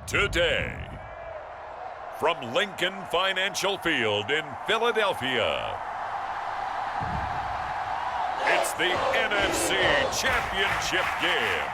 Today, from Lincoln Financial Field in Philadelphia, it's the NFC Championship game.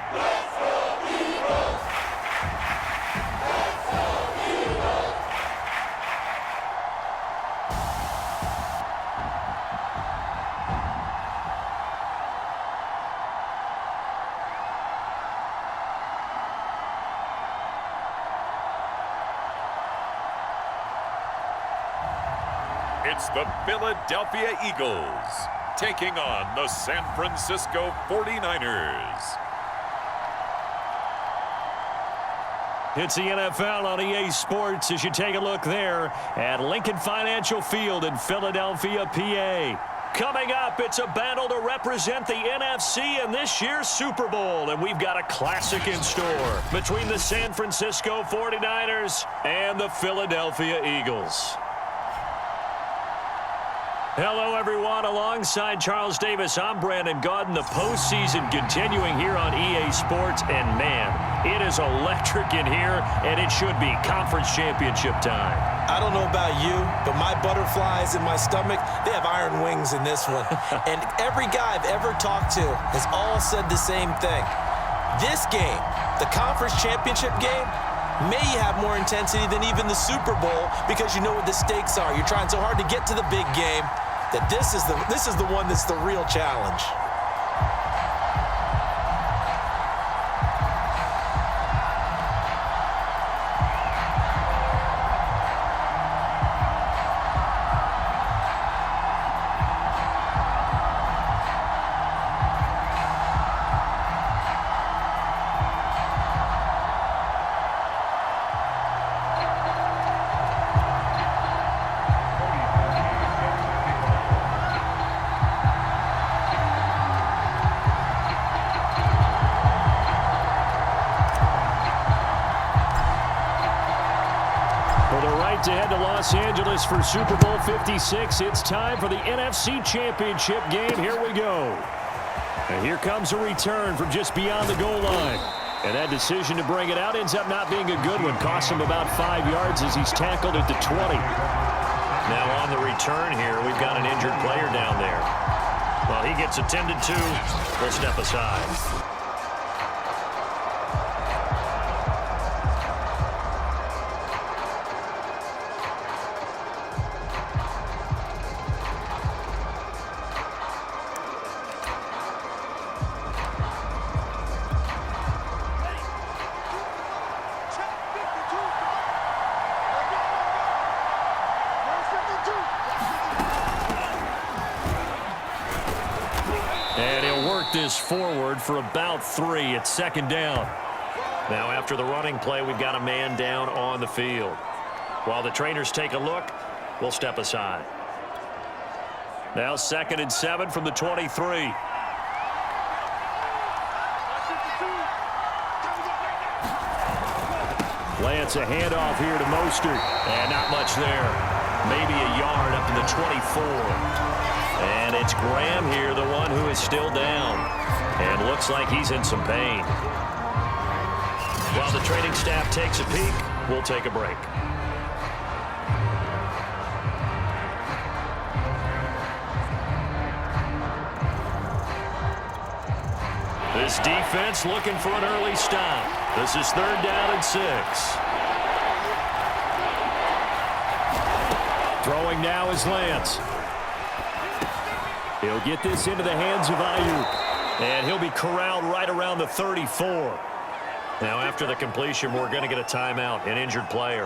It's the Philadelphia Eagles taking on the San Francisco 49ers. It's the NFL on EA Sports as you take a look there at Lincoln Financial Field in Philadelphia, PA. Coming up, it's a battle to represent the NFC in this year's Super Bowl, and we've got a classic in store between the San Francisco 49ers and the Philadelphia Eagles. Hello, everyone. Alongside Charles Davis, I'm Brandon Gaudin. The postseason continuing here on EA Sports, and man, it is electric in here, and it should be conference championship time. I don't know about you, but my butterflies in my stomach, they have iron wings in this one. And every guy I've ever talked to has all said the same thing. This game, the conference championship game, may have more intensity than even the Super Bowl because you know what the stakes are. You're trying so hard to get to the big game that this is the one that's the real challenge. To head to Los Angeles for Super Bowl 56. It's time for the NFC Championship game. Here we go. And here comes a return from just beyond the goal line. And that decision to bring it out ends up not being a good one. Costs him about 5 yards as he's tackled at the 20. Now on the return here, we've got an injured player down there. While he gets attended to, we'll step aside. And he'll work this forward for about 3. It's second down. Now after the running play, we've got a man down on the field. While the trainers take a look, we'll step aside. Now 2nd and 7 from the 23. Lance a handoff here to Mostert. And not much there. Maybe a yard up to the 24. And it's Graham here, the one who is still down. And looks like he's in some pain. While the training staff takes a peek, we'll take a break. This defense looking for an early stop. This is 3rd down and 6. Throwing now is Lance. He'll get this into the hands of Ayuk. And he'll be corralled right around the 34. Now after the completion, we're going to get a timeout, an injured player.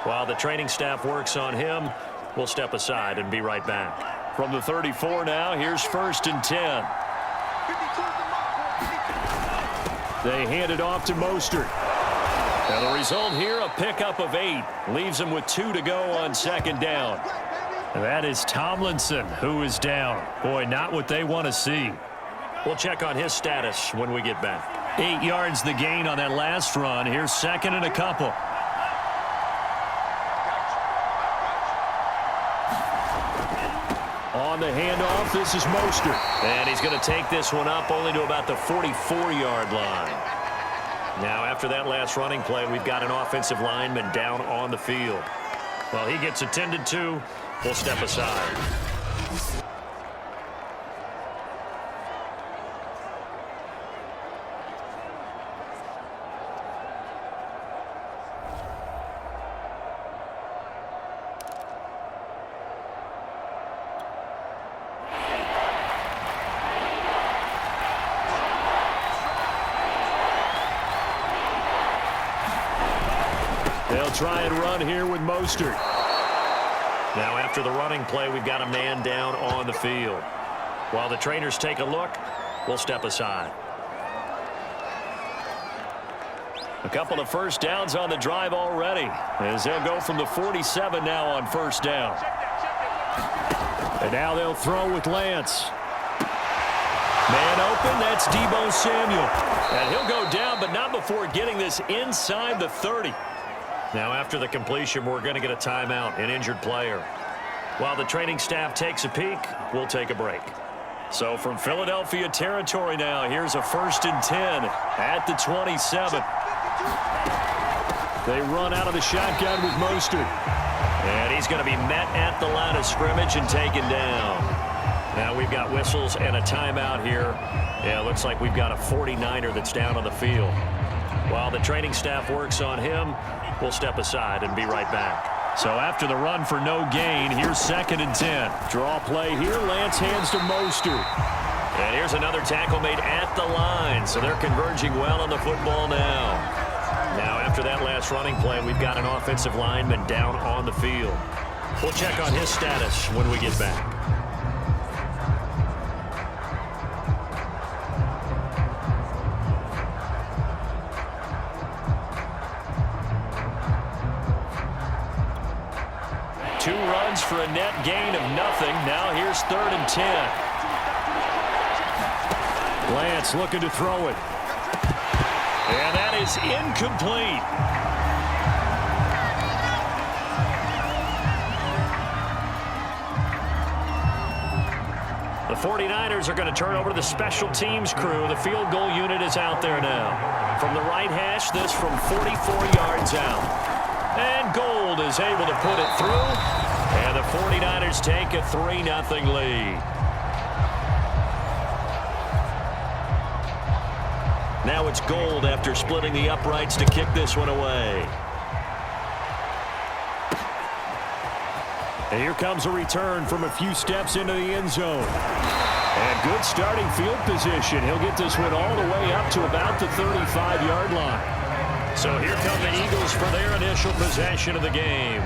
While the training staff works on him, we'll step aside and be right back. From the 34 now, here's 1st and 10. They hand it off to Mostert. Now the result here, a pickup of 8. Leaves him with 2 to go on 2nd down. That is Tomlinson who is down. Boy, not what they want to see. We'll check on his status when we get back. 8 yards the gain on that last run. Here's 2nd and a couple. On the handoff, this is Mostert. And he's going to take this one up only to about the 44-yard line. Now, after that last running play, we've got an offensive lineman down on the field. Well, he gets attended to. We'll step aside. They'll try and run here with Mostert. Now, after the running play, we've got a man down on the field. While the trainers take a look, we'll step aside. A couple of first downs on the drive already, as they'll go from the 47 now on first down. And now they'll throw with Lance. Man open, that's Deebo Samuel. And he'll go down, but not before getting this inside the 30. Now, after the completion, we're going to get a timeout, an injured player. While the training staff takes a peek, we'll take a break. So from Philadelphia territory now, here's a 1st and 10 at the 27. They run out of the shotgun with Mostert. And he's going to be met at the line of scrimmage and taken down. Now we've got whistles and a timeout here. Yeah, it looks like we've got a 49er that's down on the field. While the training staff works on him, we'll step aside and be right back. So after the run for no gain, here's 2nd and 10. Draw play here. Lance hands to Mostert. And here's another tackle made at the line. So they're converging well on the football now. Now after that last running play, we've got an offensive lineman down on the field. We'll check on his status when we get back. Two runs for a net gain of nothing. Now here's 3rd and 10. Lance looking to throw it. And that is incomplete. The 49ers are going to turn over to the special teams crew. The field goal unit is out there now. From the right hash, this from 44 yards out. And Gold is able to put it through. And the 49ers take a 3-0 lead. Now it's Gold after splitting the uprights to kick this one away. And here comes a return from a few steps into the end zone. And good starting field position. He'll get this one all the way up to about the 35-yard line. So here come the Eagles for their initial possession of the game.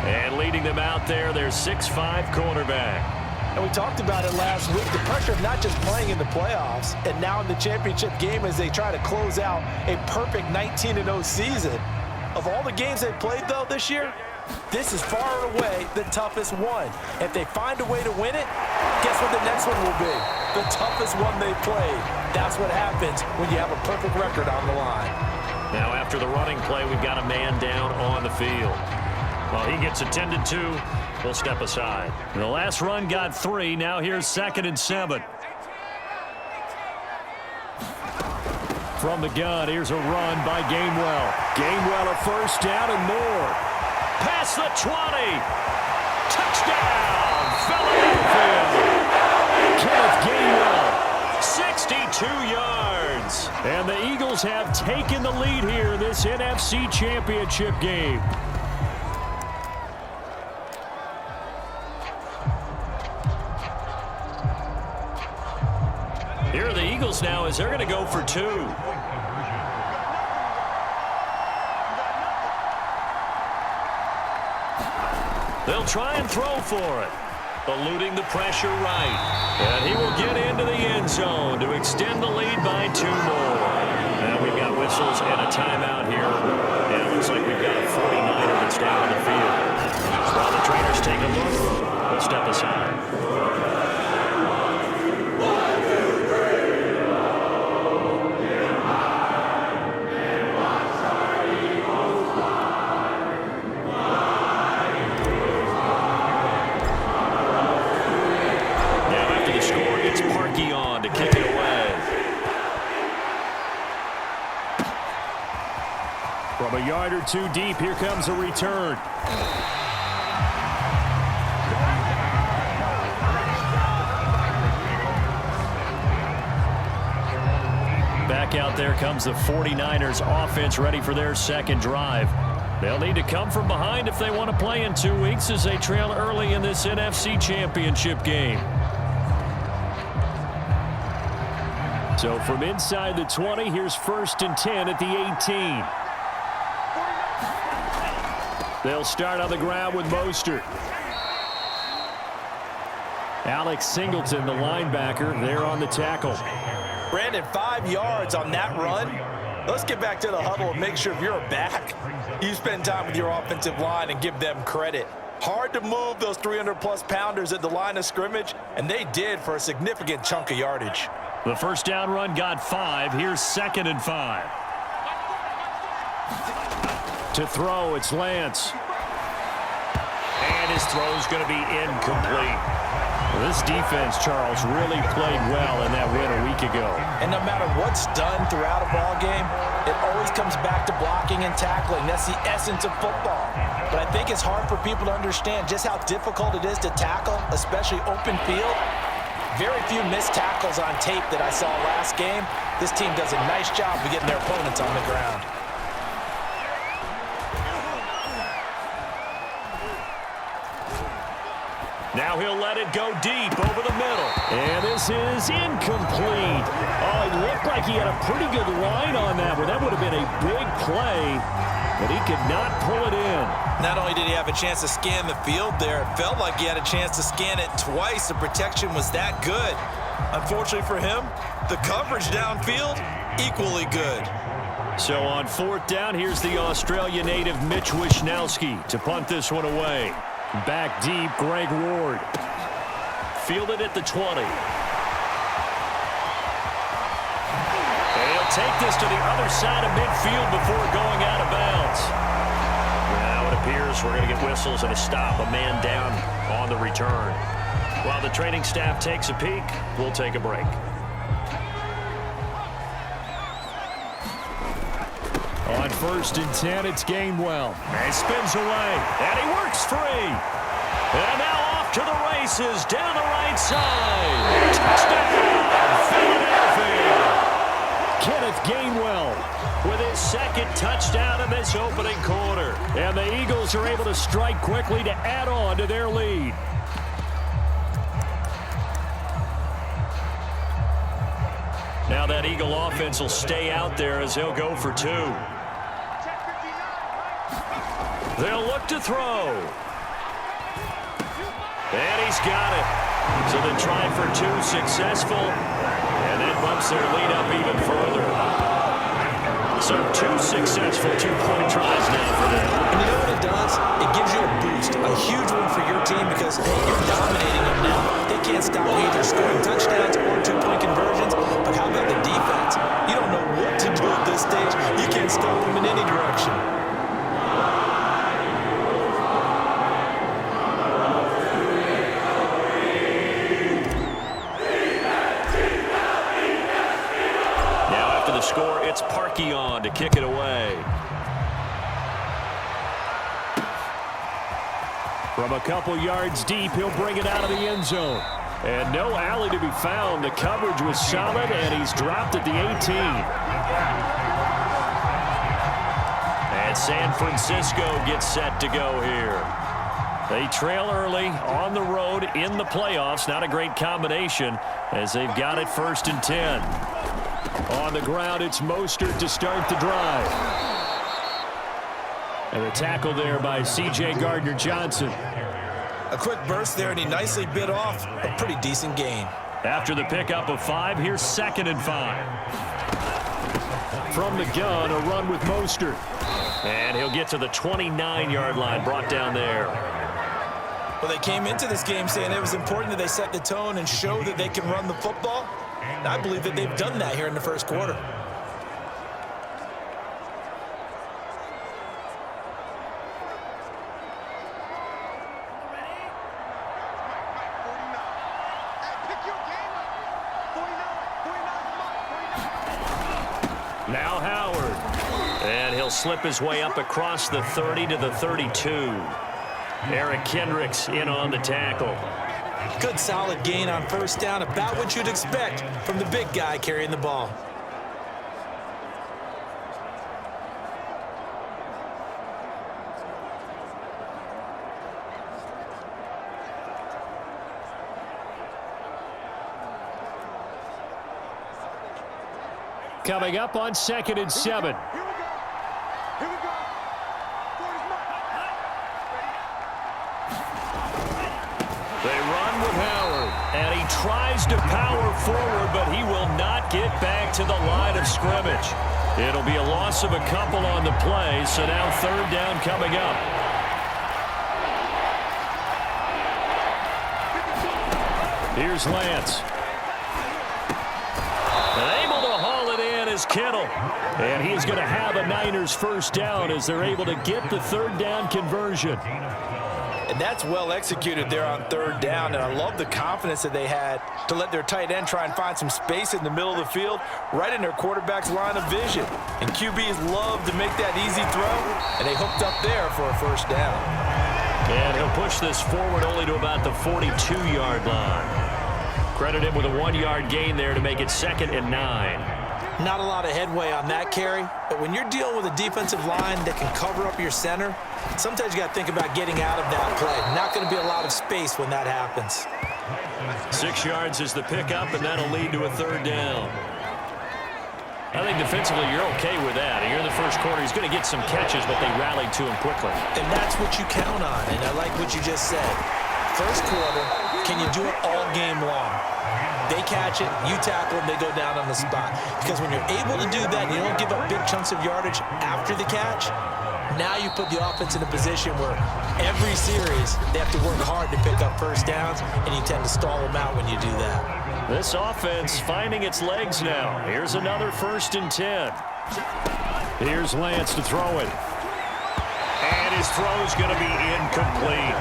And leading them out there, their 6'5" cornerback. And we talked about it last week, the pressure of not just playing in the playoffs and now in the championship game as they try to close out a perfect 19-0 season. Of all the games they played, though, this year, this is far and away the toughest one. If they find a way to win it, guess what the next one will be? The toughest one they played. That's what happens when you have a perfect record on the line. Now after the running play, we've got a man down on the field. While he gets attended to, we'll step aside. The last run got 3. Now here's 2nd and 7. From the gun, here's a run by Gainwell. Gainwell a first down and more. Past the 20. Touchdown, Philadelphia. Kenneth Gainwell, 62 yards. And the Eagles have taken the lead here in this NFC Championship game. Here are the Eagles now as they're going to go for 2. They'll try and throw for it. Eluding the pressure right. And he will get into the end zone to extend the lead by 2 more. And we've got whistles and a timeout here. And it looks like we've got a 49er that's down on the field. While the trainers take a look, we'll step aside. a yard or two deep. Here comes a return. Back out there comes the 49ers offense, ready for their second drive. They'll need to come from behind if they want to play in 2 weeks as they trail early in this NFC Championship game. So from inside the 20, here's 1st and 10 at the 18. They'll start on the ground with Mostert. Alex Singleton, the linebacker, there on the tackle. Brandon, 5 yards on that run. Let's get back to the huddle and make sure if you're a back, you spend time with your offensive line and give them credit. Hard to move those 300-plus pounders at the line of scrimmage, and they did for a significant chunk of yardage. The first down run got 5. Here's 2nd and 5. To throw, it's Lance. And his throw's going to be incomplete. Well, this defense, Charles, really played well in that win a week ago. And no matter what's done throughout a ball game, it always comes back to blocking and tackling. That's the essence of football. But I think it's hard for people to understand just how difficult it is to tackle, especially open field. Very few missed tackles on tape that I saw last game. This team does a nice job of getting their opponents on the ground. Now he'll let it go deep over the middle. And this is incomplete. Oh, it looked like he had a pretty good line on that one. That would have been a big play, but he could not pull it in. Not only did he have a chance to scan the field there, it felt like he had a chance to scan it twice. The protection was that good. Unfortunately for him, the coverage downfield, equally good. So on 4th down, here's the Australia native Mitch Wishnowsky to punt this one away. Back deep, Greg Ward. Fielded at the 20. They'll take this to the other side of midfield before going out of bounds. Now it appears we're going to get whistles and a stop, a man down on the return. While the training staff takes a peek, we'll take a break. On 1st and 10, it's Gainwell. He spins away, and he works free. And now off to the races, down the right side. Touchdown, Philadelphia. Kenneth Gainwell with his 2nd touchdown in this opening quarter. And the Eagles are able to strike quickly to add on to their lead. Now that Eagle offense will stay out there as he'll go for 2. They'll look to throw. And he's got it. So they try for 2 successful. And that bumps their lead up even further. So 2 successful 2-point tries now for them. And you know what it does? It gives you a boost, a huge one for your team because, hey, you're dominating them now. They can't stop either scoring touchdowns or 2-point conversions. But how about the defense? You don't know what to do at this stage. You can't stop them in any direction. Score, it's Parkion to kick it away. From a couple yards deep, he'll bring it out of the end zone. And no alley to be found. The coverage was solid, and he's dropped at the 18. And San Francisco gets set to go here. They trail early on the road in the playoffs. Not a great combination as they've got it 1st and 10. On the ground, it's Mostert to start the drive. And the tackle there by C.J. Gardner-Johnson. A quick burst there, and he nicely bit off a pretty decent gain. After the pickup of 5, here's 2nd and 5. From the gun, a run with Mostert. And he'll get to the 29-yard line, brought down there. Well, they came into this game saying it was important that they set the tone and show that they can run the football. And I believe that they've done that here in the first quarter. Now Howard. And he'll he'll slip his way up across the 30 to the 32. Eric Kendricks in on the tackle. Good solid gain on first down, about what you'd expect from the big guy carrying the ball. Coming up on 2nd and 7. They run with Howard, and he tries to power forward, but he will not get back to the line of scrimmage. It'll be a loss of a couple on the play, so now 3rd down coming up. Here's Lance. And able to haul it in is Kittle. And he's going to have a Niners first down as they're able to get the 3rd down conversion. And that's well executed there on 3rd down, and I love the confidence that they had to let their tight end try and find some space in the middle of the field, right in their quarterback's line of vision. And QBs love to make that easy throw, and they hooked up there for a first down. And he'll push this forward only to about the 42-yard line. Credit him with a 1-yard gain there to make it 2nd and 9. Not a lot of headway on that carry, but when you're dealing with a defensive line that can cover up your center, sometimes you got to think about getting out of that play. Not going to be a lot of space when that happens. 6 yards is the pickup, and that'll lead to a 3rd down. I think defensively you're okay with that. Here in the first quarter, he's going to get some catches, but they rallied to him quickly. And that's what you count on, and I like what you just said. First quarter, can you do it all game long? They catch it, you tackle them, they go down on the spot. Because when you're able to do that, you don't give up big chunks of yardage after the catch, now you put the offense in a position where every series they have to work hard to pick up first downs, and you tend to stall them out when you do that. This offense finding its legs now. Here's another 1st and 10. Here's Lance to throw it. And his throw's going to be incomplete.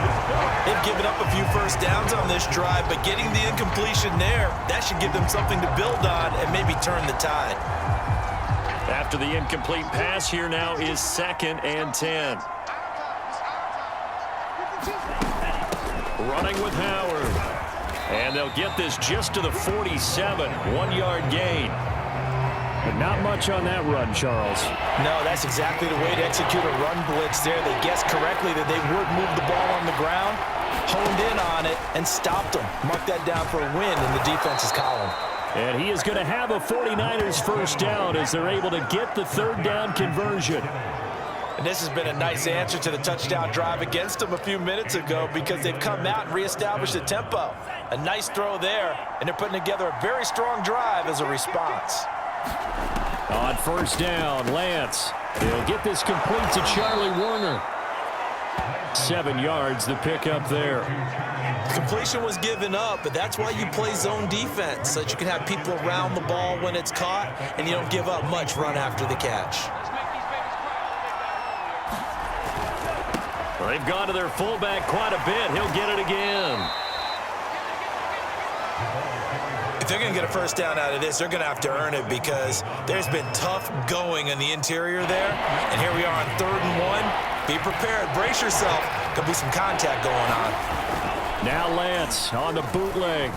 They've given up a few first downs on this drive, but getting the incompletion there, that should give them something to build on and maybe turn the tide. After the incomplete pass, here now is 2nd and 10. Running with Howard. And they'll get this just to the 47. 1-yard gain. But not much on that run, Charles. No, that's exactly the way to execute a run blitz there. They guessed correctly that they would move the ball on the ground, honed in on it, and stopped them. Mark that down for a win in the defense's column. And he is going to have a 49ers first down as they're able to get the 3rd down conversion. And this has been a nice answer to the touchdown drive against them a few minutes ago because they've come out and reestablished the tempo. A nice throw there, and they're putting together a very strong drive as a response. On 1st down, Lance. He'll get this complete to Charlie Warner. 7 yards, the pickup there. Completion was given up, but that's why you play zone defense, so that you can have people around the ball when it's caught, and you don't give up much run after the catch. Well, they've gone to their fullback quite a bit. He'll get it again. If they're going to get a first down out of this, they're going to have to earn it because there's been tough going in the interior there. And here we are on 3rd and 1. Be prepared. Brace yourself. There'll be some contact going on. Now Lance on the bootleg.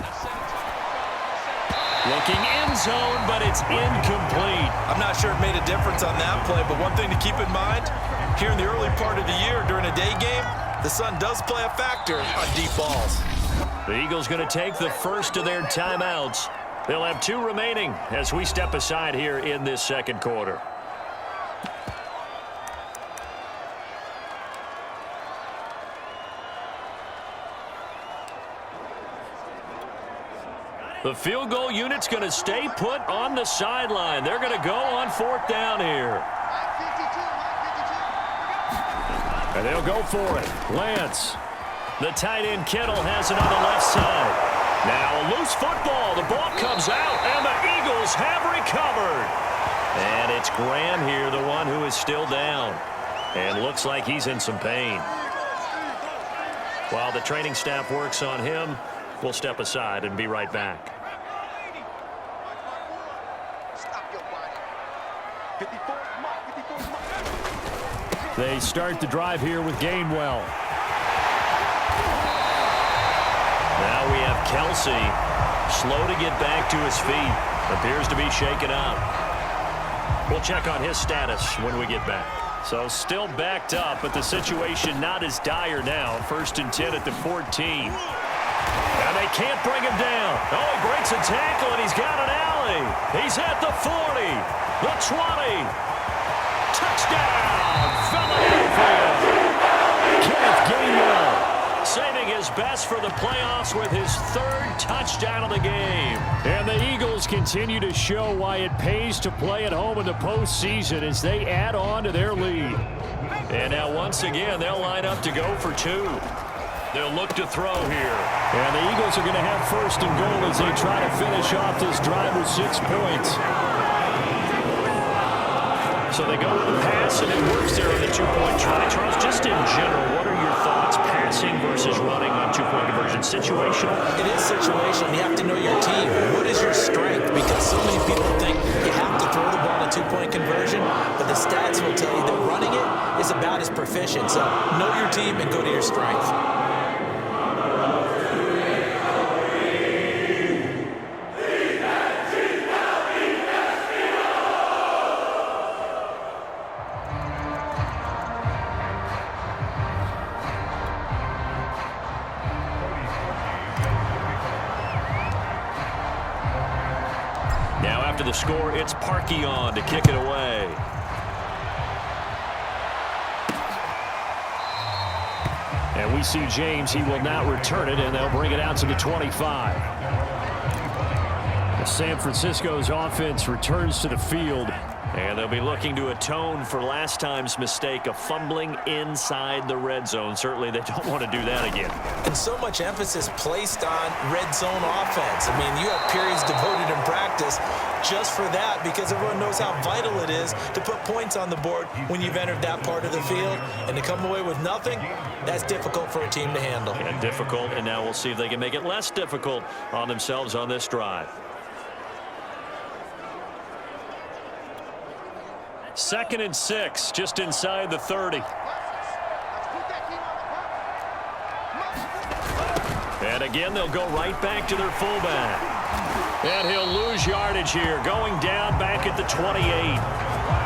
Looking end zone, but it's incomplete. I'm not sure it made a difference on that play, but one thing to keep in mind, here in the early part of the year during a day game, the sun does play a factor on deep balls. The Eagles going to take the first of their timeouts. They'll have 2 remaining as we step aside here in this 2nd quarter. The field goal unit's going to stay put on the sideline. They're going to go on 4th down here. And they'll go for it. Lance. The tight end Kittle has it on the left side. Now a loose football. The ball comes out, and the Eagles have recovered. And it's Graham here, the one who is still down. And looks like he's in some pain. While the training staff works on him, we'll step aside and be right back. Stop your body. 54, 54. They start the drive here with Gainwell. Now we have Kelsey, slow to get back to his feet. Appears to be shaken up. We'll check on his status when we get back. So still backed up, but the situation not as dire now. 1st and 10 at the 14. And they can't bring him down. Oh, he breaks a tackle, and he's got an alley. He's at the 40, the 20. Touchdown, Philadelphia. Kenneth Gainwell saving his best for the playoffs with his 3rd touchdown of the game. And the Eagles continue to show why it pays to play at home in the postseason as they add on to their lead. And now once again, they'll line up to go for 2. They'll look to throw here. And the Eagles are going to have 1st and goal as they try to finish off this drive with 6 points. So they go with the pass, and it works there on the 2-point try. Charles, just in general, what are your thoughts passing versus running on 2-point conversion? Situational? It is situational. You have to know your team. What is your strength? Because so many people think you have to throw the ball in a 2-point conversion, but the stats will tell you that running it is about as proficient. So know your team and go to your strength. After the score, it's Parkey on to kick it away. And we see James. He will not return it, and they'll bring it out to the 25. San Francisco's offense returns to the field. And they'll be looking to atone for last time's mistake of fumbling inside the red zone. Certainly they don't want to do that again. And so much emphasis placed on red zone offense. I mean, you have periods devoted in practice just for that because everyone knows how vital it is to put points on the board when you've entered that part of the field. And to come away with nothing, that's difficult for a team to handle. And difficult, and now we'll see if they can make it less difficult on themselves on this drive. 2nd and 6, just inside the 30. And again, they'll go right back to their fullback. And he'll lose yardage here, going down back at the 28.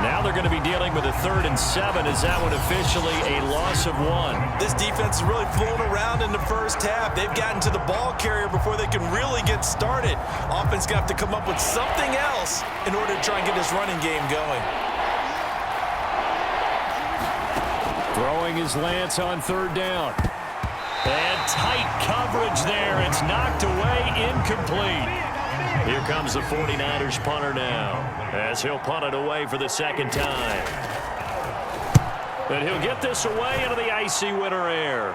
Now they're going to be dealing with a 3rd and 7. Is that one officially a loss of 1? This defense is really flown around in the first half. They've gotten to the ball carrier before they can really get started. Offense going to have to come up with something else in order to try and get this running game going. Throwing his Lance on 3rd down. And tight coverage there. It's knocked away, incomplete. Here comes the 49ers punter now, as he'll punt it away for the 2nd time. And he'll get this away into the icy winter air.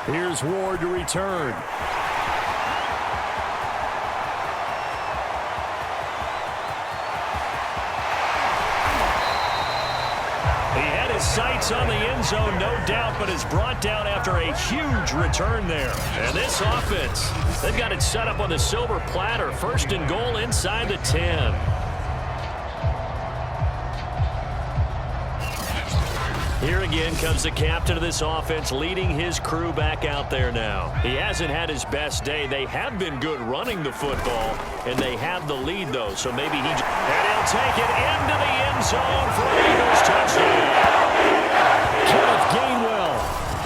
Here's Ward to return. Sights on the end zone, no doubt, but is brought down after a huge return there. And this offense, they've got it set up on the silver platter. 1st and goal inside the 10. Here again comes the captain of this offense, leading his crew back out there now. He hasn't had his best day. They have been good running the football, and they have the lead, though. So maybe and he'll take it into the end zone for an Eagles touchdown. Kenneth Gainwell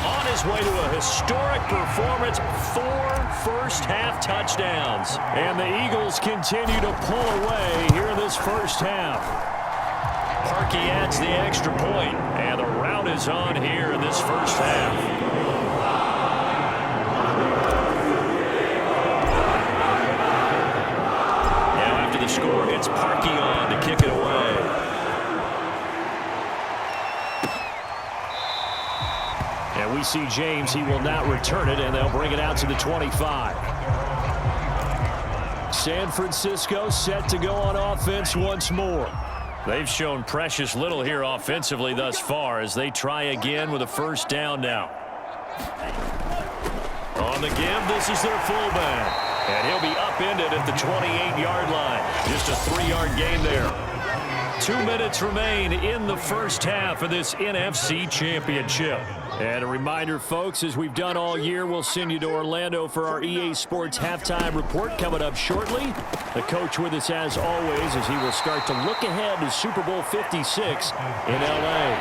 on his way to a historic performance, 4 first-half touchdowns. And the Eagles continue to pull away here in this first half. Parkey adds the extra point, and the rout is on here in this first half. Now after the score, it's Parkey on to kick it away. And we see James. He will not return it, and they'll bring it out to the 25. San Francisco set to go on offense once more. They've shown precious little here offensively thus far as they try again with a 1st down now. On the give, this is their fullback. And he'll be upended at the 28-yard line. Just a 3-yard gain there. 2 minutes remain in the first half of this NFC Championship. And a reminder, folks, as we've done all year, we'll send you to Orlando for our EA Sports halftime report coming up shortly. The coach with us as always as he will start to look ahead to Super Bowl 56 in L.A.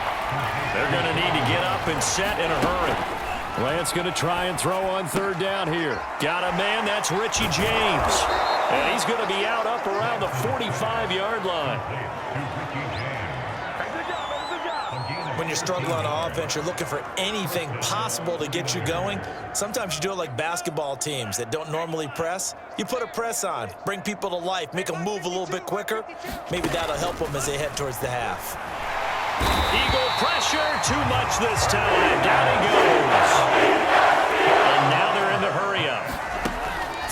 They're going to need to get up and set in a hurry. Lance going to try and throw on third down here. Got a man, that's Richie James. And he's going to be out up around the 45-yard line. When you're struggling on offense, you're looking for anything possible to get you going. Sometimes you do it like basketball teams that don't normally press. You put a press on, bring people to life, make them move a little bit quicker. Maybe that'll help them as they head towards the half. Eagle pressure, too much this time. Down he goes. And now they're in the hurry-up.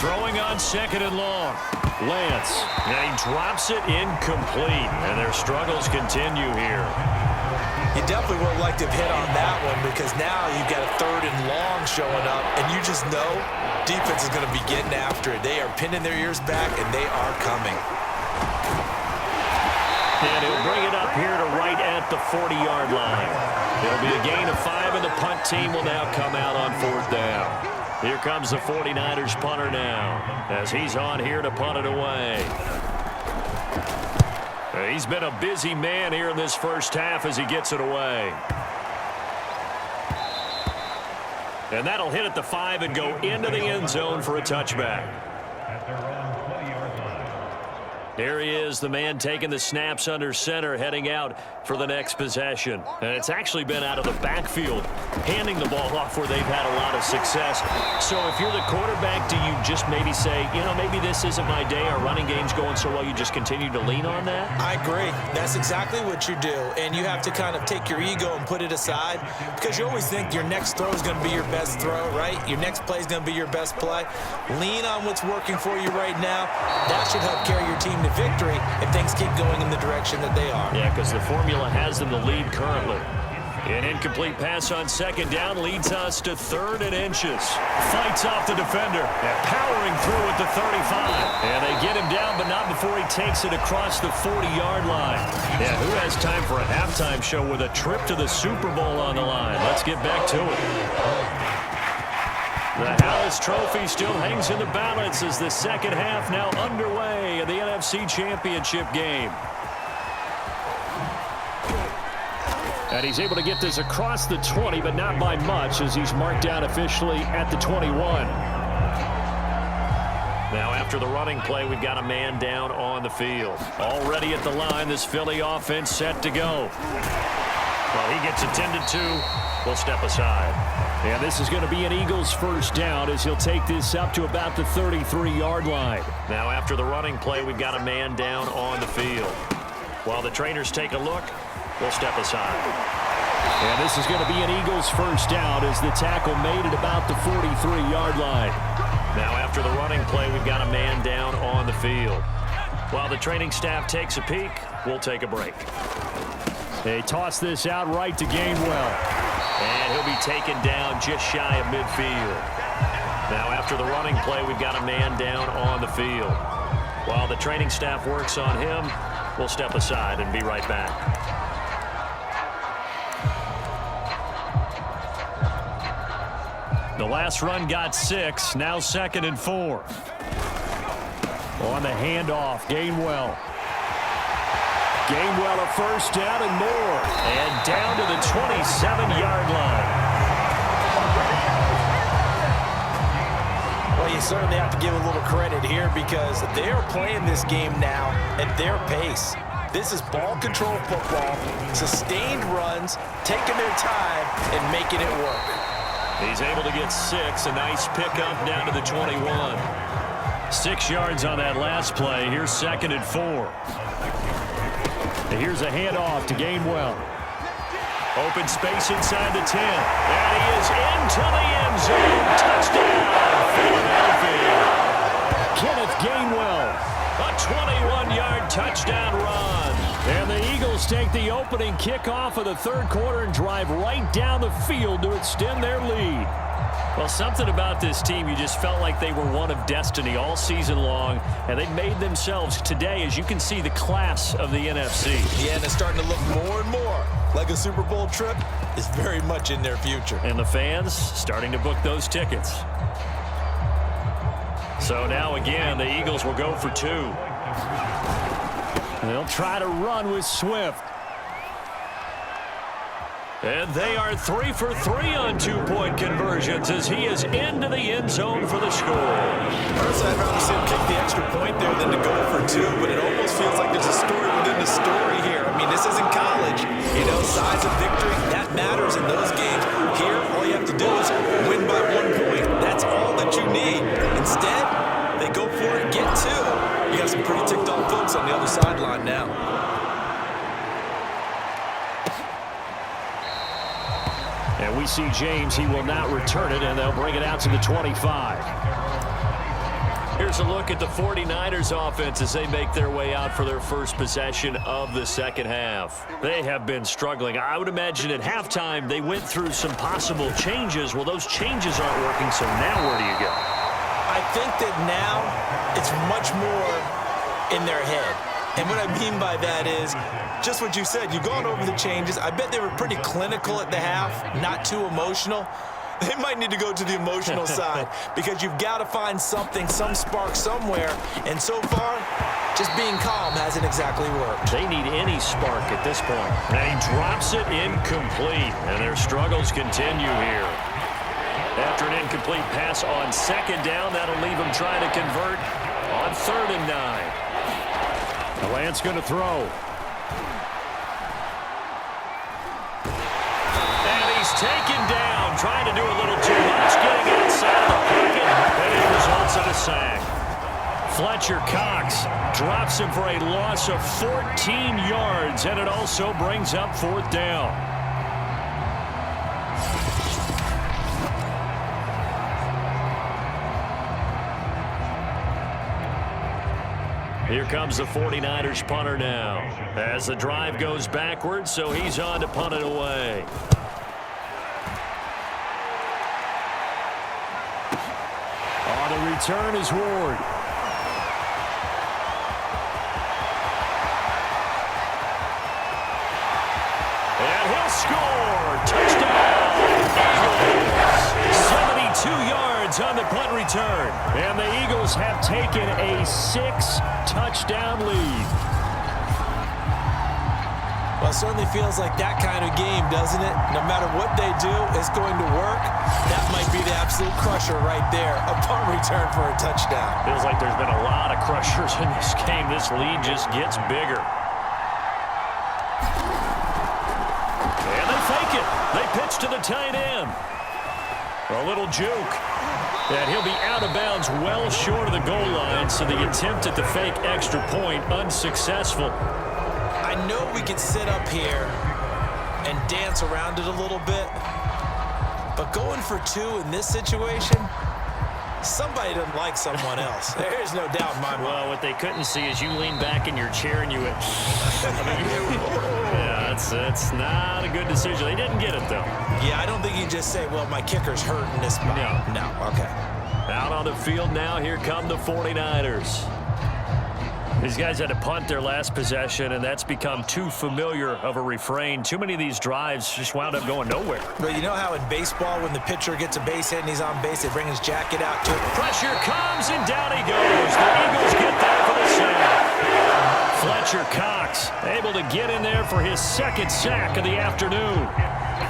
Throwing on second and long. Lance, and he drops it incomplete. And their struggles continue here. You definitely would like to have hit on that one because now you've got a third and long showing up, and you just know defense is going to be getting after it. They are pinning their ears back, and they are coming. And he'll bring it up here to right at the 40-yard line. It'll be a gain of 5, and the punt team will now come out on fourth down. Here comes the 49ers punter now as he's on here to punt it away. He's been a busy man here in this first half as he gets it away. And that'll hit at the 5 and go into the end zone for a touchback. There he is, the man taking the snaps under center, heading out for the next possession. And it's actually been out of the backfield, handing the ball off where they've had a lot of success. So if you're the quarterback, do you just maybe say, you know, maybe this isn't my day, our running game's going so well, you just continue to lean on that? I agree. That's exactly what you do. And you have to kind of take your ego and put it aside because you always think your next throw is going to be your best throw, right? Your next play is going to be your best play. Lean on what's working for you right now. That should help carry your team to victory if things keep going in the direction that they are. Yeah, because the formula has them the lead currently. An incomplete pass on second down leads us to 3rd and inches. Fights off the defender. And powering through at the 35. And they get him down, but not before he takes it across the 40-yard line. Yeah, who has time for a halftime show with a trip to the Super Bowl on the line? Let's get back to it. The Hallis Trophy still hangs in the balance as the second half now underway in the NFC Championship game. And he's able to get this across the 20, but not by much as he's marked down officially at the 21. Now after the running play, we've got a man down on the field. Already at the line, this Philly offense set to go. Well, he gets attended to. We'll step aside. And this is going to be an Eagles first down as he'll take this up to about the 33-yard line. Now after the running play, we've got a man down on the field. While the trainers take a look, we'll step aside. And this is going to be an Eagles first down as the tackle made at about the 43-yard line. Now after the running play, we've got a man down on the field. While the training staff takes a peek, we'll take a break. They toss this out right to Gainwell. And he'll be taken down just shy of midfield. Now after the running play, we've got a man down on the field. While the training staff works on him, we'll step aside and be right back. The last run got 6, now 2nd and 4. On the handoff, Gainwell. Gainwell a first down and more. And down to the 27-yard line. Well, you certainly have to give a little credit here because they are playing this game now at their pace. This is ball control football, sustained runs, taking their time and making it work. He's able to get 6, a nice pickup down to the 21. 6 yards on that last play. Here's 2nd and 4. And here's a handoff to Gainwell. Open space inside the 10. And he is into the end zone. Touchdown, Philadelphia. Kenneth Gainwell A 21-yard touchdown run. And the Eagles take the opening kickoff of the third quarter and drive right down the field to extend their lead. Well, something about this team, you just felt like they were one of destiny all season long, and they made themselves today, as you can see, the class of the NFC. Yeah, and it's starting to look more and more like a Super Bowl trip is very much in their future. And the fans starting to book those tickets. So now again, the Eagles will go for two. They'll try to run with Swift. And they are 3 for 3 on two-point conversions as he is into the end zone for the score. Personally, I'd rather see him kick the extra point there than to go for two, but it almost feels like there's a story within the story here. I mean, this isn't college. You know, size of victory, that matters in those games. Here, all you have to do is win by 1 point. That's all that you need. Instead, they go for it, get two. You got some pretty ticked-off folks on the other sideline now. And we see James. He will not return it, and they'll bring it out to the 25. Here's a look at the 49ers offense as they make their way out for their first possession of the second half. They have been struggling. I would imagine at halftime they went through some possible changes. Well, those changes aren't working, so now where do you go? I think that now it's much more in their head. And what I mean by that is just what you said. You've gone over the changes. I bet they were pretty clinical at the half, not too emotional. They might need to go to the emotional side because you've got to find something, some spark somewhere. And so far, just being calm hasn't exactly worked. They need any spark at this point. And he drops it incomplete, and their struggles continue here. After an incomplete pass on second down, that'll leave him trying to convert on 3rd and 9. Lance going to throw. And he's taken down, trying to do a little too much, getting outside of the pocket, and it results in a sack. Fletcher Cox drops him for a loss of 14 yards, and it also brings up 4th down. Here comes the 49ers punter now as the drive goes backwards, so he's on to punt it away. On the return is Ward. And he'll score. Touchdown. Eagles. 72 yards on the punt return. And the Eagles have taken a 6-touchdown lead. Well, it certainly feels like that kind of game, doesn't it? No matter what they do, it's going to work. That might be the absolute crusher right there. A punt return for a touchdown. Feels like there's been a lot of crushers in this game. This lead just gets bigger. And they fake it. They pitch to the tight end. A little juke. And he'll be out of bounds well short of the goal line, so the attempt at the fake extra point unsuccessful. I know we could sit up here and dance around it a little bit, but going for two in this situation, somebody doesn't like someone else. There's no doubt in my mind. Well, what they couldn't see is you lean back in your chair and you went, yeah, it's not a good decision. They didn't get it, though. Yeah, I don't think you just say, well, my kicker's hurt in this spot. No, okay. Out on the field now, here come the 49ers. These guys had to punt their last possession, and that's become too familiar of a refrain. Too many of these drives just wound up going nowhere. But you know how in baseball, when the pitcher gets a base hit and he's on base, they bring his jacket out to it? Pressure comes, and down he goes. The Eagles get there for the sack. Fletcher Cox able to get in there for his 2nd sack of the afternoon.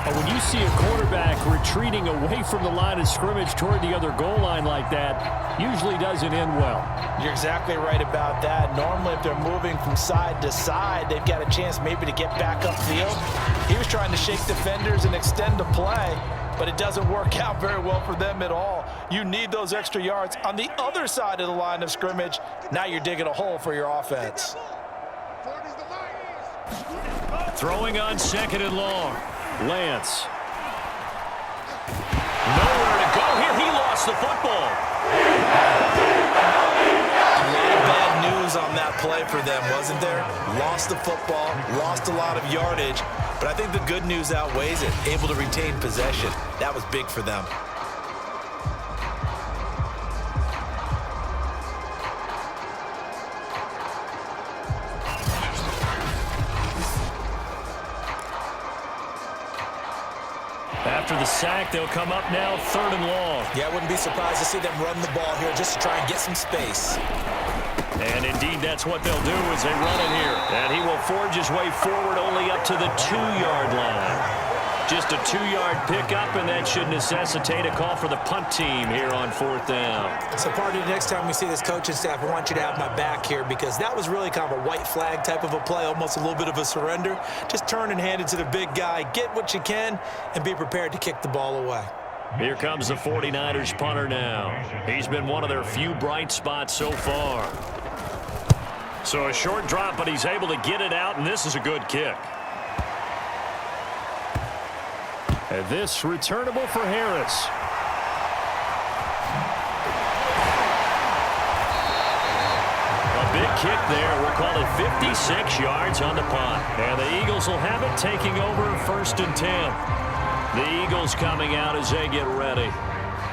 When you see a quarterback retreating away from the line of scrimmage toward the other goal line like that, usually doesn't end well. You're exactly right about that. Normally, if they're moving from side to side, they've got a chance maybe to get back upfield. He was trying to shake defenders and extend the play, but it doesn't work out very well for them at all. You need those extra yards on the other side of the line of scrimmage. Now you're digging a hole for your offense. Throwing on 2nd and long. Lance. Nowhere to go here. He lost the football. A lot of bad news that play for them, wasn't there? Lost the football, lost a lot of yardage, but I think the good news outweighs it. Able to retain possession. That was big for them. After the sack, they'll come up now 3rd and long. Yeah, I wouldn't be surprised to see them run the ball here just to try and get some space. And indeed, that's what they'll do as they run it here. And he will forge his way forward only up to the 2-yard line. Just a 2-yard pickup, and that should necessitate a call for the punt team here on 4th down. So, partner, next time we see this coaching staff, I want you to have my back here because that was really kind of a white flag type of a play, almost a little bit of a surrender. Just turn and hand it to the big guy, get what you can, and be prepared to kick the ball away. Here comes the 49ers punter now. He's been one of their few bright spots so far. So a short drop, but he's able to get it out, and this is a good kick. And this returnable for Harris. A big kick there. We'll call it 56 yards on the punt. And the Eagles will have it, taking over 1st and 10. The Eagles coming out as they get ready.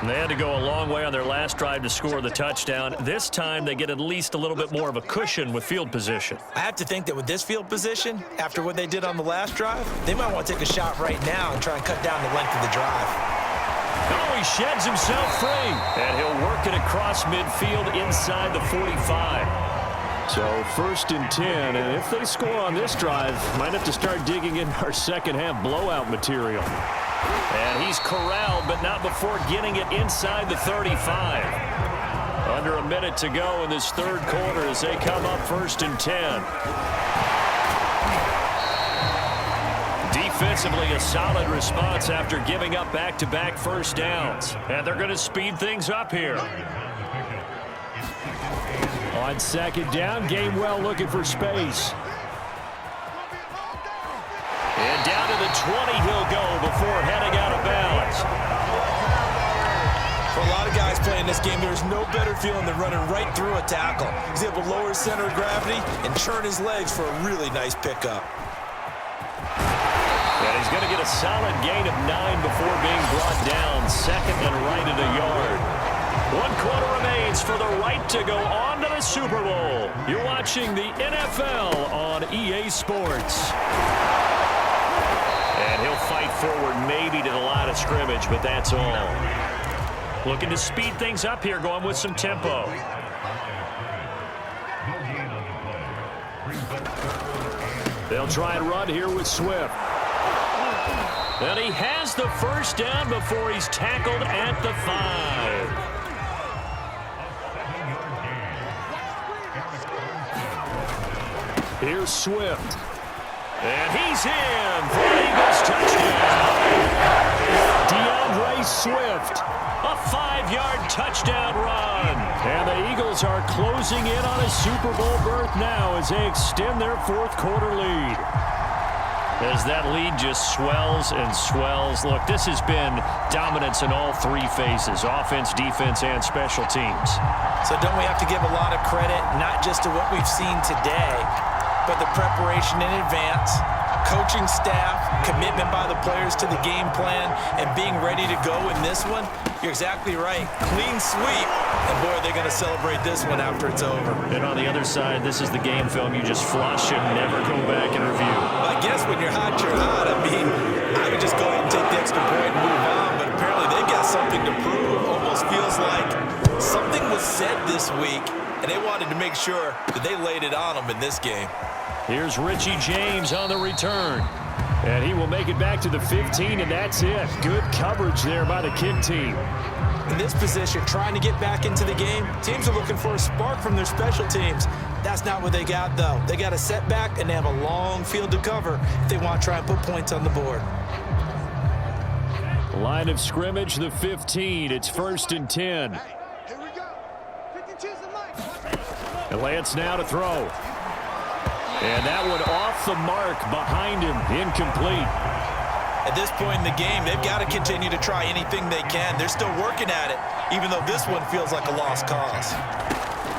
And they had to go a long way on their last drive to score the touchdown. This time they get at least a little bit more of a cushion with field position. I have to think that with this field position, after what they did on the last drive, they might want to take a shot right now and try and cut down the length of the drive. Oh, he sheds himself free. And he'll work it across midfield inside the 45. So 1st and 10, and if they score on this drive, might have to start digging in our second half blowout material. And he's corralled, but not before getting it inside the 35. Under a minute to go in this 3rd quarter as they come up 1st and 10. Defensively, a solid response after giving up back-to-back 1st downs. And they're going to speed things up here. On 2nd down, Gainwell looking for space. And down to the 20 he'll go before heading out of bounds. For a lot of guys playing this game, there's no better feeling than running right through a tackle. He's able to lower his center of gravity and turn his legs for a really nice pickup. And he's going to get a solid gain of 9 before being brought down. 2nd and right at a yard. 1 quarter remains for the right to go on to the Super Bowl. You're watching the NFL on EA Sports. And he'll fight forward maybe to the line of scrimmage, but that's all. Looking to speed things up here, going with some tempo. They'll try and run here with Swift. And he has the 1st down before he's tackled at the 5. Here's Swift. And he's in for an Eagles touchdown. DeAndre Swift, a 5-yard touchdown run. And the Eagles are closing in on a Super Bowl berth now as they extend their 4th quarter lead. As that lead just swells and swells. Look, this has been dominance in all 3 phases, offense, defense, and special teams. So don't we have to give a lot of credit, not just to what we've seen today, but the preparation in advance, coaching staff, commitment by the players to the game plan, and being ready to go in this one? You're exactly right. Clean sweep. And, boy, they're going to celebrate this one after it's over. And on the other side, this is the game film you just flush and never go back and review. Well, I guess when you're hot, you're hot. I mean, I would just go ahead and take the extra point and move on, but apparently they've got something to prove. Almost feels like something was said this week, and they wanted to make sure that they laid it on them in this game. Here's Richie James on the return. And he will make it back to the 15, and that's it. Good coverage there by the kick team. In this position, trying to get back into the game, teams are looking for a spark from their special teams. That's not what they got, though. They got a setback, and they have a long field to cover if they want to try and put points on the board. Line of scrimmage, the 15. It's 1st and 10. Here we go. 52's the line. And Lance now to throw. And that one off the mark behind him, incomplete. At this point in the game, they've got to continue to try anything they can. They're still working at it, even though this one feels like a lost cause.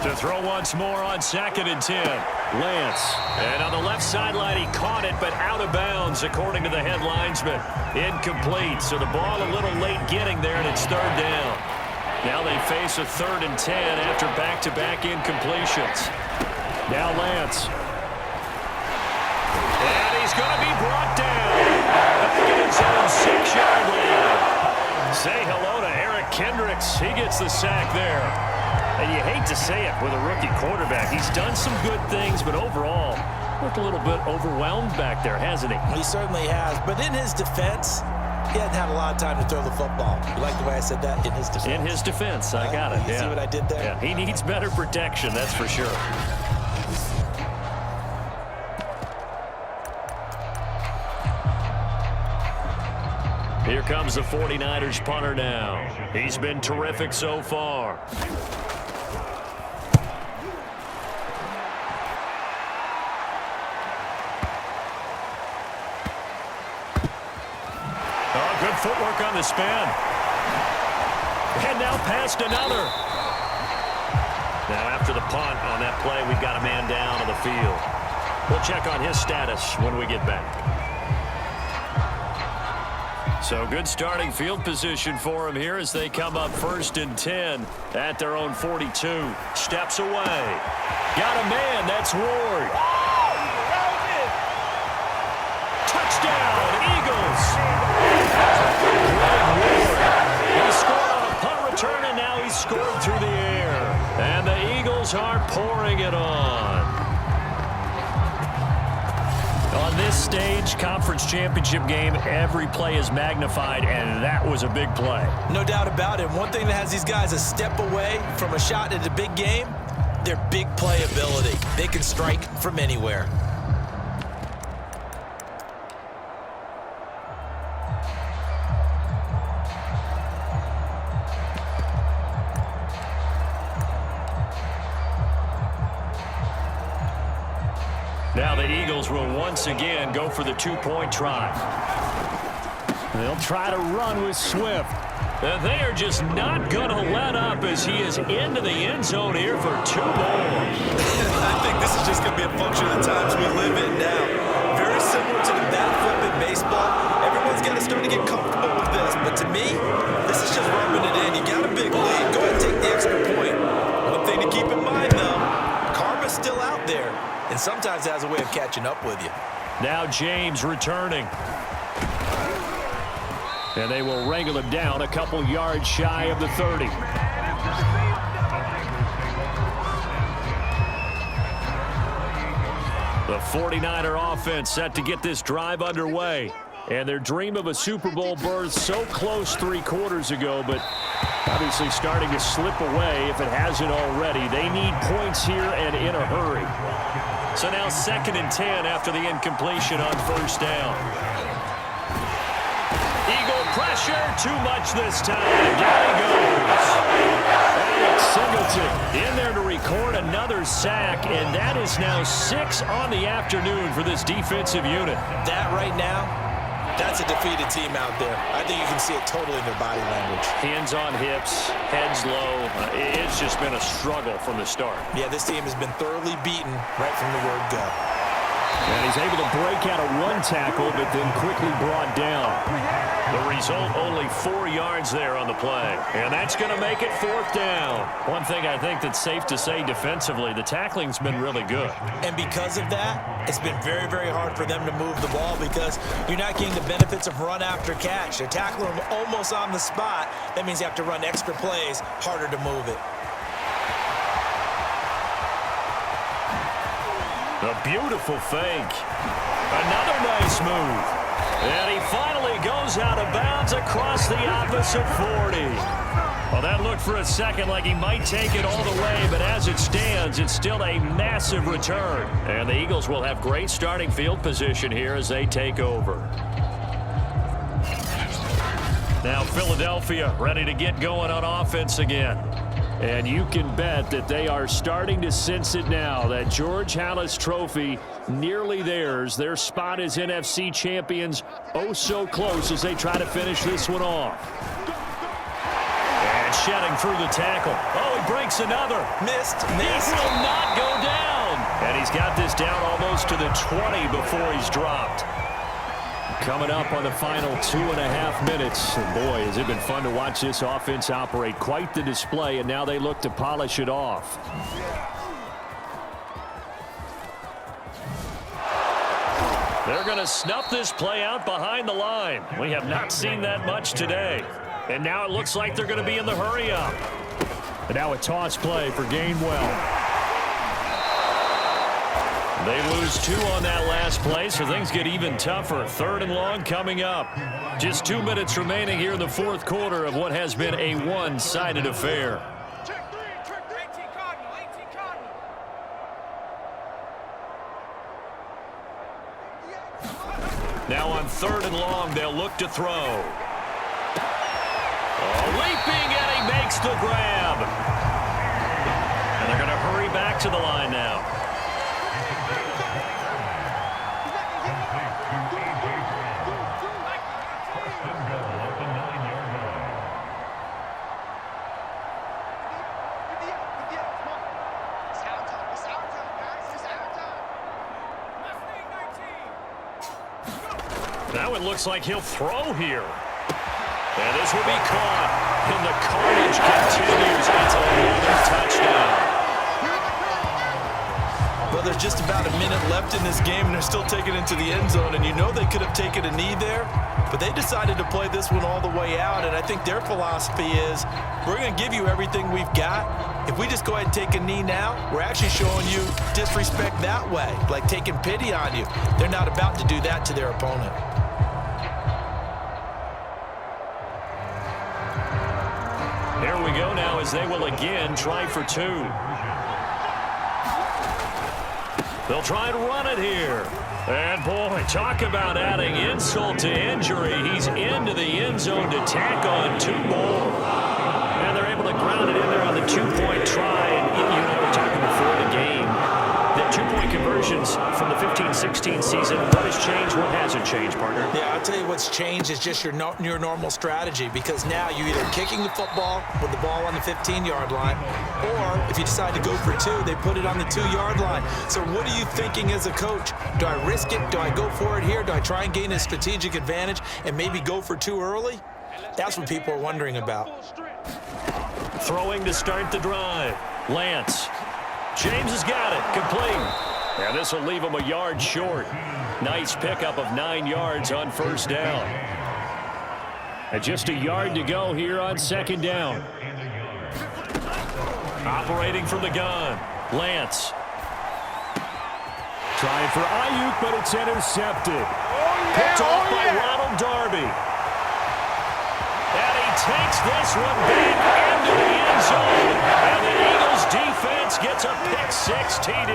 To throw once more on 2nd and 10. Lance. And on the left sideline, he caught it, but out of bounds, according to the head linesman. Incomplete. So the ball a little late getting there, and it's 3rd down. Now they face a 3rd and 10 after back-to-back incompletions. Now Lance. And he's going to be brought down. Back in his own 6-yard line. Say hello to Eric Kendricks. He gets the sack there. And you hate to say it with a rookie quarterback. He's done some good things, but overall, looked a little bit overwhelmed back there, hasn't he? He certainly has. But in his defense, he hadn't had a lot of time to throw the football. You like the way I said that? In his defense. In his defense. I got it. You see what I did there? Yeah, he needs better protection, that's for sure. Here comes the 49ers punter now. He's been terrific so far. Oh, good footwork on the spin. And now past another. Now after the punt on that play, we've got a man down on the field. We'll check on his status when we get back. So good starting field position for him here as they come up 1st and 10 at their own 42. Steps away. Got a man. That's Ward. Touchdown, Eagles. Greg Ward. He scored on a punt return, and now he's scored through the air. And the Eagles are pouring it on. On this stage, conference championship game, every play is magnified, and that was a big play. No doubt about it. One thing that has these guys a step away from a shot at a big game, their big play ability. They can strike from anywhere. Now the Eagles will once again go for the 2-point try. They'll try to run with Swift. They are just not going to let up as he is into the end zone here for 2 more. I think this is just going to be a function of the times we live in now. Very similar to the bat flip in baseball. Everyone's got to start to get comfortable with this. But to me, this is just rubbing it in. You got a big lead. Go ahead and take the extra point. One thing to keep in mind, though, karma's still out there. And sometimes it has a way of catching up with you. Now James returning. And they will wrangle him down a couple yards shy of the 30. The 49er offense set to get this drive underway. And their dream of a Super Bowl berth so close 3 quarters ago, but obviously starting to slip away if it hasn't already. They need points here and in a hurry. So now 2nd and 10 after the incompletion on 1st down. Eagle pressure, too much this time. Down he goes. Alex Singleton in there to record another sack, and that is now 6 on the afternoon for this defensive unit. That right now, that's a defeated team out there. I think you can see it totally in their body language. Hands on hips, heads low. It's just been a struggle from the start. Yeah, this team has been thoroughly beaten right from the word go. And he's able to break out of 1 tackle, but then quickly brought down. The result, only 4 yards there on the play. And that's going to make it 4th down. One thing I think that's safe to say defensively, the tackling's been really good. And because of that, it's been very, very hard for them to move the ball because you're not getting the benefits of run after catch. They're tackling them almost on the spot. That means you have to run extra plays, harder to move it. A beautiful fake. Another nice move. And he finally goes out of bounds across the opposite 40. Well, that looked for a second like he might take it all the way, but as it stands, it's still a massive return. And the Eagles will have great starting field position here as they take over. Now Philadelphia ready to get going on offense again. And you can bet that they are starting to sense it now. That George Halas trophy nearly theirs. Their spot as NFC champions oh so close as they try to finish this one off. And shedding through the tackle. Oh, he breaks another. Missed. He will not go down. And he's got this down almost to the 20 before he's dropped. Coming up on the final 2.5 minutes. And boy, has it been fun to watch this offense operate. Quite the display, and now they look to polish it off. They're going to snuff this play out behind the line. We have not seen that much today. And now it looks like they're going to be in the hurry up. And now a toss play for Gainwell. They lose 2 on that last play, so things get even tougher. 3rd and long coming up. Just 2 minutes remaining here in the 4th quarter of what has been a one-sided affair. Check 3, 18 Cardinal, 18 Cardinal. Now on 3rd and long, they'll look to throw. Oh, leaping, and he makes the grab. And they're going to hurry back to the line now. Now it looks like he'll throw here. And this will be caught. And the carnage continues. It's a 11th touchdown. Well, there's just about a minute left in this game, and they're still taking it to the end zone. And you know they could have taken a knee there, but they decided to play this one all the way out. And I think their philosophy is, we're going to give you everything we've got. If we just go ahead and take a knee now, we're actually showing you disrespect that way, like taking pity on you. They're not about to do that to their opponent. Here we go now as they will again try for 2. They'll try and run it here. And boy, talk about adding insult to injury. He's into the end zone to tack on 2 more. And they're able to ground it in there on the 2-point try. And you know, we're talking before the game. The 2-point conversions from the 15-16 season. What has changed? What hasn't changed, partner? Yeah, I'll tell you what's changed is just your normal strategy, because now you're either kicking the football with the ball on the 15-yard line, or if you decide to go for 2, they put it on the 2-yard line. So what are you thinking as a coach? Do I risk it? Do I go for it here? Do I try and gain a strategic advantage and maybe go for 2 early? That's what people are wondering about. Throwing to start the drive. Lance. James has got it. Complete. And this will leave him a yard short. Nice pickup of 9 yards on 1st down. And just a yard to go here on 2nd down. Operating from the gun. Lance. Trying for Ayuk, but it's intercepted. Picked off by Ronald Darby. And he takes this one back into the end zone. And the Eagles defense gets a pick-6 TD.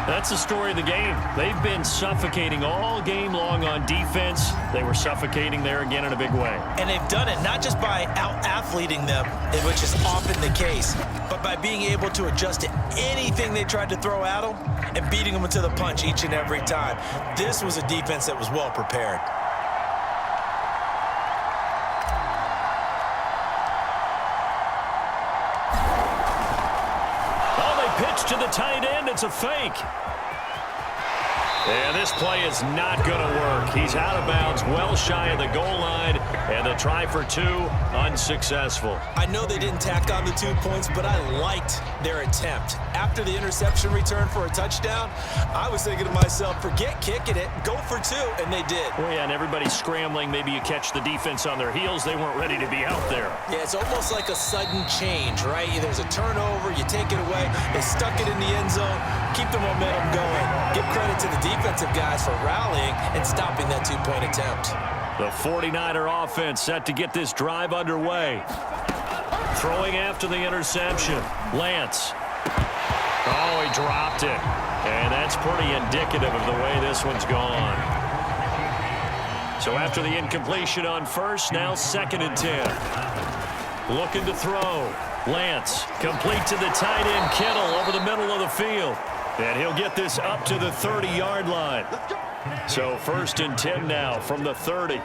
That's the story of the game. They've been suffocating all game long on defense. They were suffocating there again in a big way. And they've done it not just by out-athleting them, which is often the case, but by being able to adjust to anything they tried to throw at them and beating them to the punch each and every time. This was a defense that was well prepared. Pitch to the tight end. It's a fake. And this play is not going to work. He's out of bounds, well shy of the goal line, and the try for 2 unsuccessful. I know they didn't tack on the 2 points, but I liked their attempt. After the interception return for a touchdown, I was thinking to myself, forget kicking it, go for 2, and they did. Well, yeah, and everybody's scrambling. Maybe you catch the defense on their heels. They weren't ready to be out there. Yeah, it's almost like a sudden change, right? There's a turnover, you take it away, they stuck it in the end zone, keep the momentum going. Give credit to the defensive guys for rallying and stopping that 2-point attempt. The 49er offense set to get this drive underway. Throwing after the interception. Lance. Oh, he dropped it. And that's pretty indicative of the way this one's gone. So after the incompletion on 1st, now 2nd and 10. Looking to throw. Lance. Complete to the tight end, Kittle, over the middle of the field. And he'll get this up to the 30-yard line. So 1st and 10 now from the 30.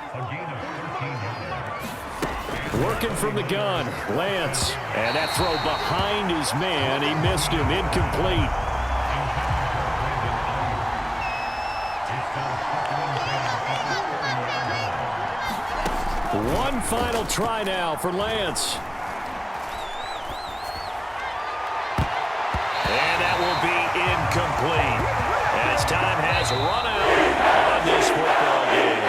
Working from the gun, Lance. And that throw behind his man. He missed him. Incomplete. One final try now for Lance. And that will be incomplete as time has run out on this football game.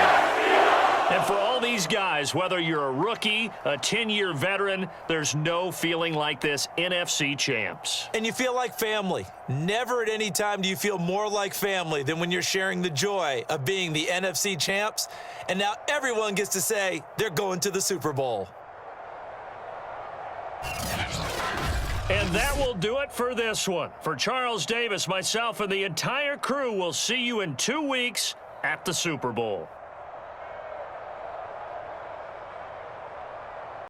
And for all these guys, whether you're a rookie, a 10-year veteran, there's no feeling like this NFC champs. And you feel like family. Never at any time do you feel more like family than when you're sharing the joy of being the NFC champs. And now everyone gets to say they're going to the Super Bowl. And that will do it for this one. For Charles Davis, myself, and the entire crew, will see you in 2 weeks at the Super Bowl.